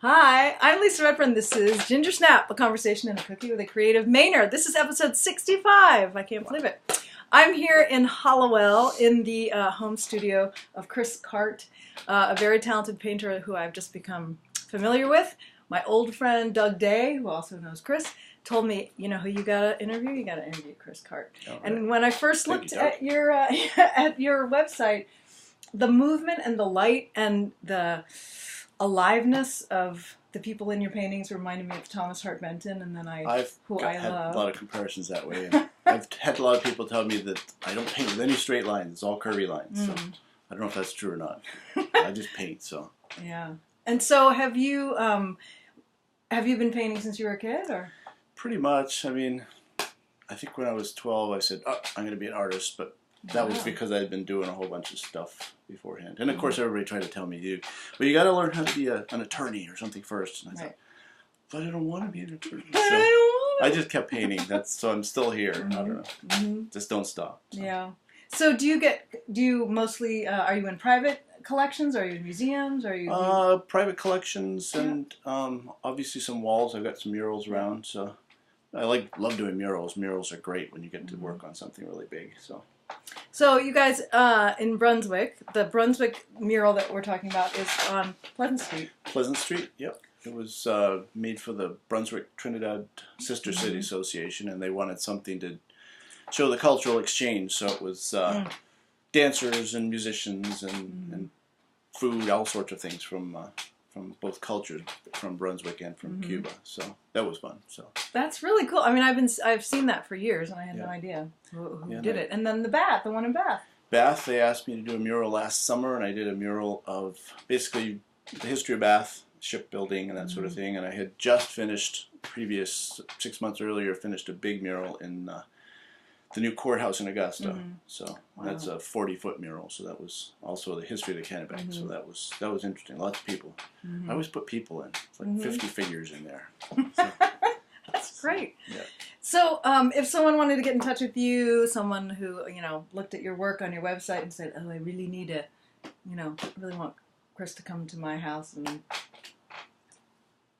Hi, I'm Lisa Redfern. This is Gingersnap, a conversation and a cookie with a creative Maynard. This is episode 65. I can't believe it. I'm here in Hollowell in the home studio of Chris Cart, a very talented painter who I've just become familiar with. My old friend Doug Day, who also knows Chris, told me, you know who you gotta interview? You gotta interview Chris Cart. Oh, right. And when I first looked at your website, the movement and the light and the aliveness of the people in your paintings reminded me of Thomas Hart Benton, and then I've had a lot of comparisons that way. And I've had a lot of people tell me that I don't paint with any straight lines; it's all curvy lines. So I don't know if that's true or not. I just paint. So yeah. And so, have you been painting since you were a kid, or? Pretty much. I mean, I think when I was 12, I said, "Oh, I'm going to be an artist," but that was because I had been doing a whole bunch of stuff beforehand. And of course, everybody tried to tell me, you got to learn how to be an attorney or something first. And I thought, but I don't want to be an attorney. So I just kept painting. So I'm still here. I don't know. Just don't stop. So. Yeah. So do you mostly, are you in private collections? Are you in museums? Are you? Private collections and obviously some walls. I've got some murals around. So I love doing murals. Murals are great when you get to work on something really big. So you guys in Brunswick, the Brunswick mural that we're talking about is on Pleasant Street. Pleasant Street, yep. It was made for the Brunswick Trinidad Sister City Association, and they wanted something to show the cultural exchange. So it was dancers and musicians and food, all sorts of things from both cultures, from Brunswick and from Cuba. So that was fun. So that's really cool. I mean, I've seen that for years, and I had no idea who did it. And then the one in Bath. Bath, they asked me to do a mural last summer, and I did a mural of basically the history of Bath, shipbuilding, and that sort of thing. And I had just finished, 6 months earlier, finished a big mural in the new courthouse in Augusta. So that's a 40-foot mural. So that was also the history of the Kennebec. So that was interesting. Lots of people. I always put people in. It's like 50 figures in there. So, that's great. Yeah. So if someone wanted to get in touch with you, someone who looked at your work on your website and said, "Oh, I really need I really want Chris to come to my house and."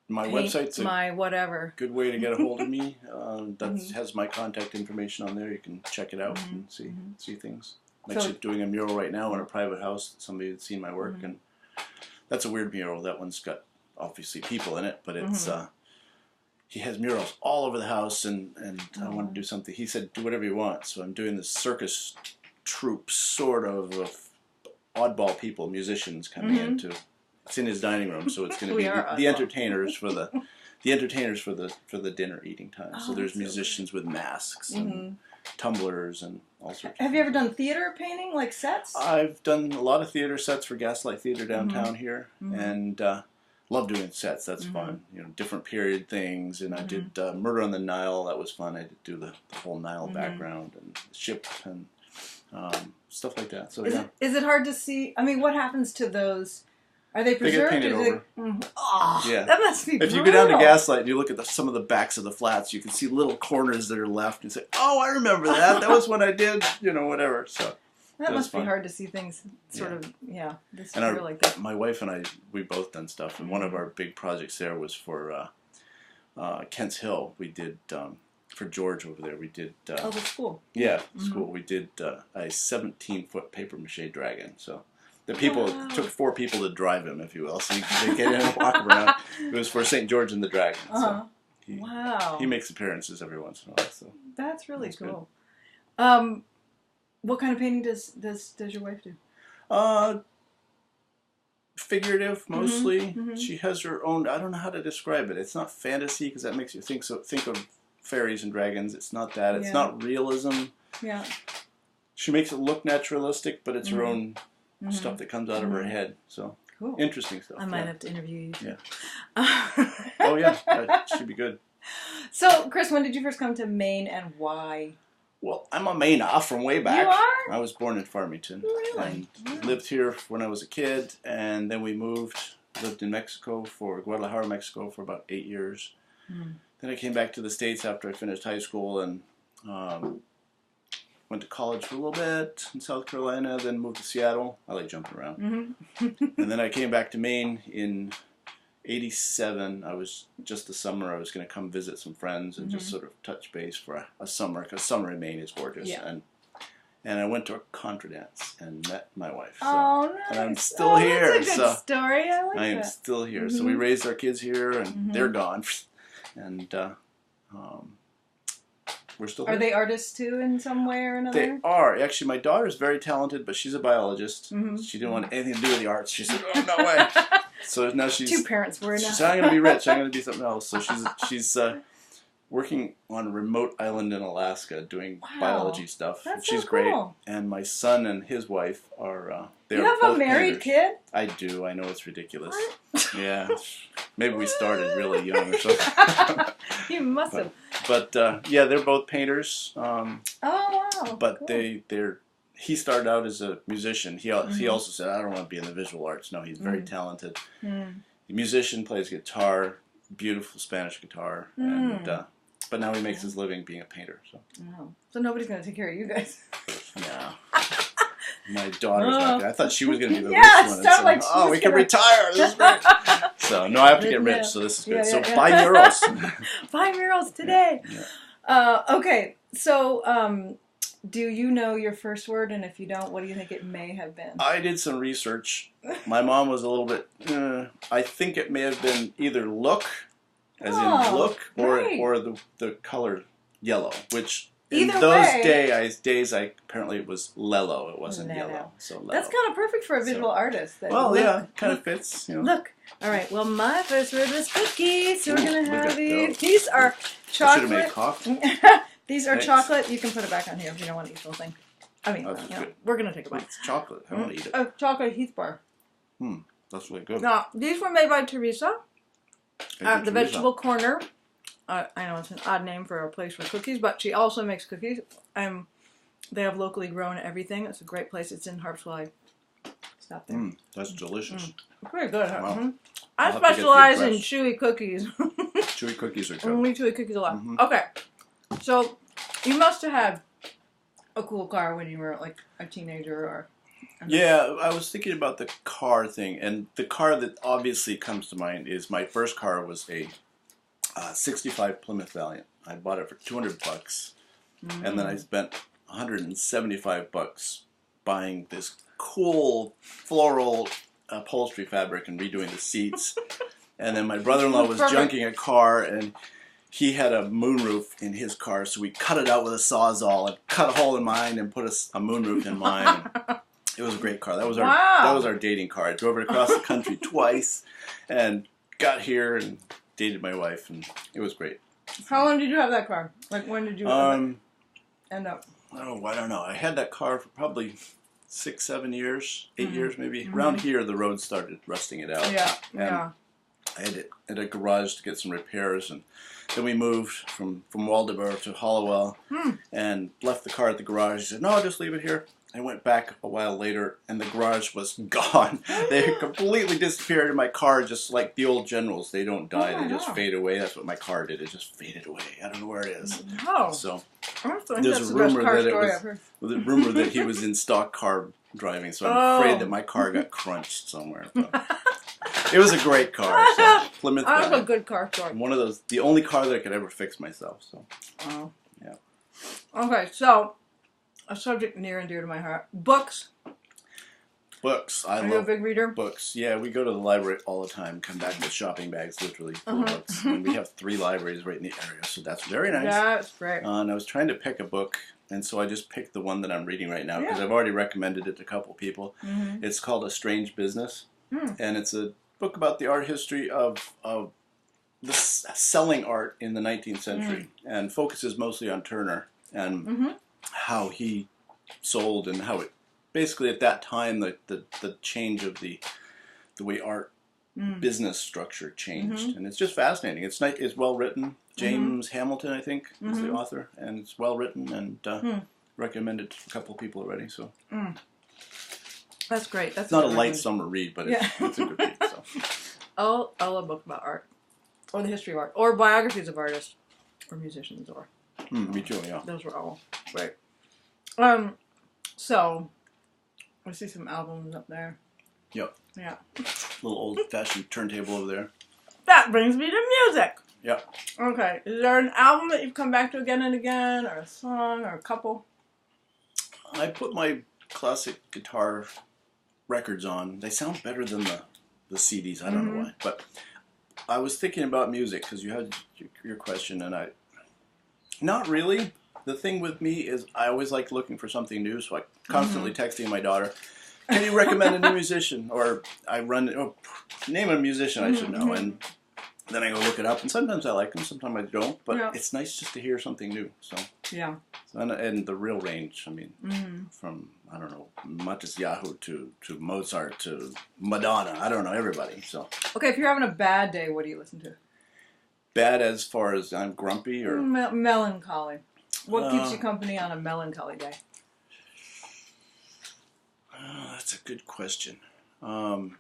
My website's a good way to get a hold of me. That has my contact information on there. You can check it out and see things. I'm actually doing a mural right now in a private house. Somebody had seen my work, and that's a weird mural. That one's got obviously people in it, but it's he has murals all over the house, and I want to do something. He said, "Do whatever you want." So I'm doing this circus troupe, sort of oddball people, musicians coming into. It's in his dining room, so it's going to be the entertainers for the dinner eating time. So there's musicians with masks and tumblers and all sorts. Have you ever done theater painting, like sets? I've done a lot of theater sets for Gaslight Theater downtown here, and love doing sets. That's fun. Different period things. And I did Murder on the Nile. That was fun. I did do the whole Nile background and the ship and stuff like that. So is it hard to see? I mean, what happens to those? Are they preserved? They get painted over. Oh, yeah. That must be If brutal. you go down to Gaslight and you look at some of the backs of the flats, you can see little corners that are left. And you say, "Oh, I remember that. That was what I did." Whatever. So that must be hard to see things this year like that. My wife and I, we both done stuff, and one of our big projects there was for Kent's Hill. We did for George over there. We did the school. Yeah, school. We did a 17-foot paper mache dragon. So. The people took 4 people to drive him, if you will. So they get in and walk around. It was for St. George and the Dragon. So he makes appearances every once in a while. So that's really cool. What kind of painting does your wife do? Figurative mostly. She has her own. I don't know how to describe it. It's not fantasy because that makes you think of fairies and dragons. It's not that. It's not realism. Yeah. She makes it look naturalistic, but it's her own. Stuff that comes out of her head. So cool. Interesting stuff. I might have to interview you too. Yeah. Oh yeah, that should be good. So Chris, when did you first come to Maine and why? Well, I'm a Mainer from way back. You are? I was born in Farmington. Really? And lived here when I was a kid, and then we lived in Guadalajara, Mexico for about 8 years. Then I came back to the States after I finished high school and went to college for a little bit in South Carolina, then moved to Seattle. I like jumping around. And then I came back to Maine in '87, I was just the summer. I was going to come visit some friends and just sort of touch base for a summer, because summer in Maine is gorgeous. Yeah. And I went to a contra dance and met my wife. So, oh, nice. And I'm still here. That's a good story. I like I am that. still here. So we raised our kids here, and they're gone. And we're still here. Are they artists too in some way or another? They are. Actually, my daughter's very talented, but she's a biologist. She didn't want anything to do with the arts. She said, oh, no way. So now she's... Two parents were enough. She's not going to be rich. I'm going to do something else. So she's working on a remote island in Alaska doing biology stuff. That's she's so great. cool. And my son and his wife are... you have a married kid? I do. I know it's ridiculous. What? Yeah. Maybe we started really young or something. You must have. But yeah, they're both painters. Oh, wow. But cool. he started out as a musician. He also said, I don't want to be in the visual arts. No, he's very talented. A musician, plays guitar, beautiful Spanish guitar, and but now he makes his living being a painter. So nobody's going to take care of you guys. Yeah. My daughter's not gonna. I thought she was going to be the rich one. Start like oh, we can retire. This is great. So, no, I have to get rich, so this is good. So, buy murals. Buy murals today. Yeah. Okay, so do you know your first word? And if you don't, what do you think it may have been? I did some research. My mom was a little bit, I think it may have been either look, as in look, or the color yellow, which... In those days, apparently it was Lello. It wasn't yellow. So Lello. That's kind of perfect for a visual artist. Well, yeah, kind of fits. You know. Look. All right. Well, my first word was cookies. So we're going to have these. These are chocolate. I should have made coffee. These are chocolate. You can put it back on here if you don't want to eat the whole thing. I mean, we're going to take a bite. It's chocolate. I want to eat it. Oh, chocolate Heath bar. That's really good. Now, these were made by Teresa at the Vegetable Corner. I know it's an odd name for a place for cookies, but she also makes cookies. They have locally grown everything. It's a great place. It's in Harpswell. Stop there. That's delicious. Pretty good. Huh? Wow. I specialize in chewy cookies. Chewy cookies are good. Only chewy cookies a lot. Okay. So, you must have had a cool car when you were like a teenager or... Yeah, I was thinking about the car thing. And the car that obviously comes to mind is my first car was a... 65 Plymouth Valiant. I bought it for $200, and then I spent $175 buying this cool floral upholstery fabric and redoing the seats. And then my brother-in-law was junking a car, and he had a moonroof in his car, so we cut it out with a Sawzall and cut a hole in mine and put a moonroof in mine. It was a great car. That was our dating car. I drove it across the country twice, and got here and dated my wife, and it was great. How long did you have that car? Like, when did you end up? Oh, I don't know. I had that car for probably 6, 7 years, 8 years maybe. Around here, the road started rusting it out. Yeah. I had it at a garage to get some repairs, and then we moved from Waldoboro to Hollowell, and left the car at the garage. He said, no, just leave it here. I went back a while later, and the garage was gone. They had completely disappeared in my car, just like the old generals. They don't die, they just fade away. That's what my car did. It just faded away. I don't know where it is. Oh. So there's a rumor that he was in stock car driving, so I'm afraid that my car got crunched somewhere. It was a great car. So Plymouth. That was a good car story. One of those, the only car that I could ever fix myself. So. Oh. Yeah. Okay, so a subject near and dear to my heart: books. Books. Are you a big reader? Books. Yeah, we go to the library all the time. Come back with shopping bags, literally full of books. And we have 3 libraries right in the area, so that's very nice. That's great. And I was trying to pick a book, and so I just picked the one that I'm reading right now because I've already recommended it to a couple people. It's called A Strange Business, and it's a book about the art history of the selling art in the 19th century, and focuses mostly on Turner and how he sold and how it basically at that time the change of the way art business structure changed, and it's just fascinating. It's nice. It's well written. James Hamilton, I think, is the author, and it's well written and recommended to a couple people already. So that's great. That's not a light summer read, but it's a good read. So I love books about art, or the history of art, or biographies of artists or musicians, or me too. Yeah, those were all great. So I see some albums up there. Yep. Yeah. Little old-fashioned turntable over there. that brings me to music. Yeah. Okay. Is there an album that you've come back to again and again, or a song, or a couple? I put my classic guitar records on. They sound better than the CDs. I don't know why. But I was thinking about music because you had your question, and not really. The thing with me is I always like looking for something new, so I constantly texting my daughter, can you recommend a new musician? Or I name a musician I should know, and then I go look it up, and sometimes I like them, sometimes I don't, but it's nice just to hear something new. So yeah. And the real range, I mean, from, I don't know, Matisyahu to Mozart to Madonna, I don't know, everybody. So okay, if you're having a bad day, what do you listen to? Bad as far as I'm grumpy or melancholy. What keeps you company on a melancholy day? That's a good question. I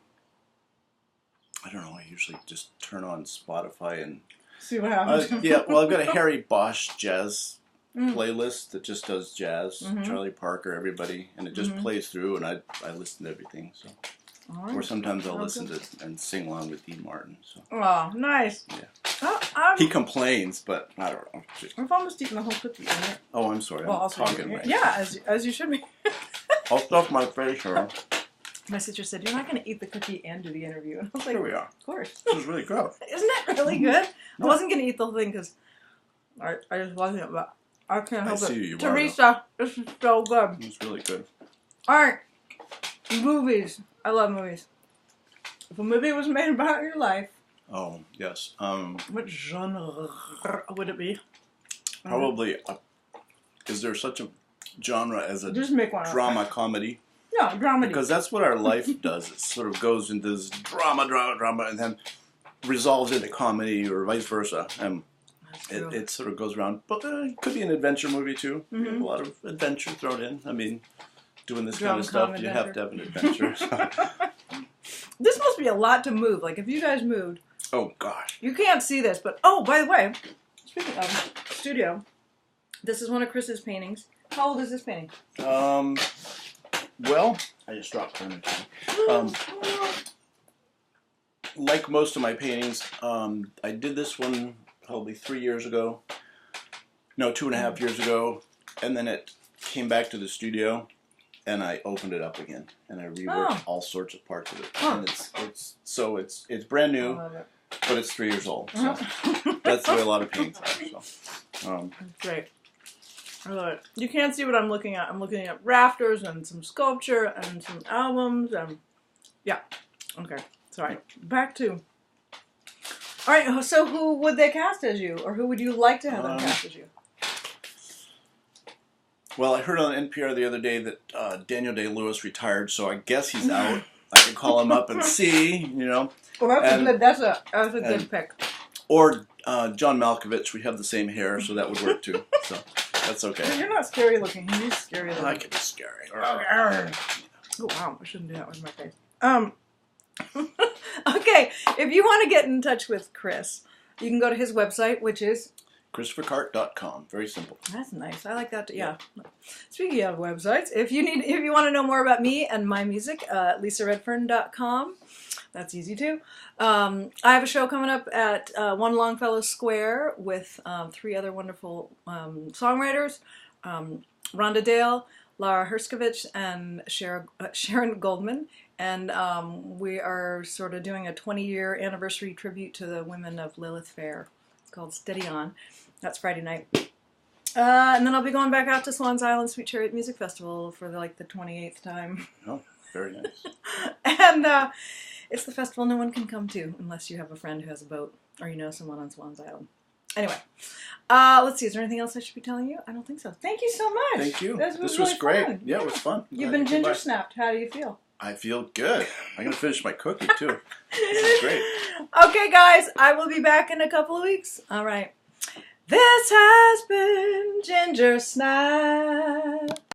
don't know. I usually just turn on Spotify and see what happens. Well, I've got a Harry Bosch jazz playlist that just does jazz. Charlie Parker, everybody, and it just plays through, and I listen to everything. So, or sometimes I'll listen to and sing along with Dean Martin. So. Oh, nice. Yeah. Oh, he complains, but I don't know. I've almost eaten the whole cookie. Oh, I'm sorry. I'm talking right. Yeah, as you should be. I'll stuff my face here. My sister said, "You're not going to eat the cookie and do the interview." And I was like, "Here we are." Of course. This is really good. Isn't it really good? I wasn't going to eat the whole thing because I just wasn't, but I can't help it. Teresa, this is so good. It's really good. All right, movies. I love movies. If a movie was made about your life, oh yes, what genre would it be? Probably. Is there such a genre as a just make one drama comedy? No, dramedy. Because that's what our life does. It sort of goes into this drama, and then resolves into comedy or vice versa. And it sort of goes around. But it could be an adventure movie too. A lot of adventure thrown in. I mean, doing this kind of stuff, you have to have an adventure. So. This must be a lot to move. Like if you guys moved. Oh gosh. You can't see this, but oh, by the way, speaking of studio, this is one of Chris's paintings. How old is this painting? Well, I just dropped one. Like most of my paintings, I did this one probably 3 years ago. No, 2.5 years ago, and then it came back to the studio, and I opened it up again, and I reworked all sorts of parts of it. And it's brand new, but it's 3 years old. So that's the way a lot of paintings are. So, that's great. I love it. You can't see what I'm looking at. I'm looking at rafters and some sculpture and some albums and yeah. Okay. Sorry. Back to. All right. So who would they cast as you, or who would you like to have them cast as you? Well, I heard on NPR the other day that Daniel Day-Lewis retired, so I guess he's out. I could call him up and see, you know. Well, that's a good pick. Or John Malkovich. We have the same hair, so that would work too. So. That's okay. You're not scary looking. He's scary looking. I can be scary. Oh, wow. I shouldn't do that with my face. Okay. If you want to get in touch with Chris, you can go to his website, which is ChristopherCart.com. Very simple. That's nice. I like that. Yeah. Speaking of websites, if you want to know more about me and my music, LisaRedfern.com. That's easy too. I have a show coming up at One Longfellow Square with 3 other wonderful songwriters, Rhonda Dale, Laura Herskovich, and Sharon Goldman. And we are sort of doing a 20-year anniversary tribute to the women of Lilith Fair. It's called Steady On. That's Friday night. And then I'll be going back out to Swans Island Sweet Chariot Music Festival for the 28th time. Oh, very nice. And it's the festival no one can come to unless you have a friend who has a boat or you know someone on Swans Island. Anyway, let's see. Is there anything else I should be telling you? I don't think so. Thank you so much. Thank you. This was really great. Fun. Yeah, it was fun. You've been Gingersnapped. How do you feel? I feel good. I'm going to finish my cookie, too. This is great. Okay, guys. I will be back in a couple of weeks. All right. This has been Gingersnap.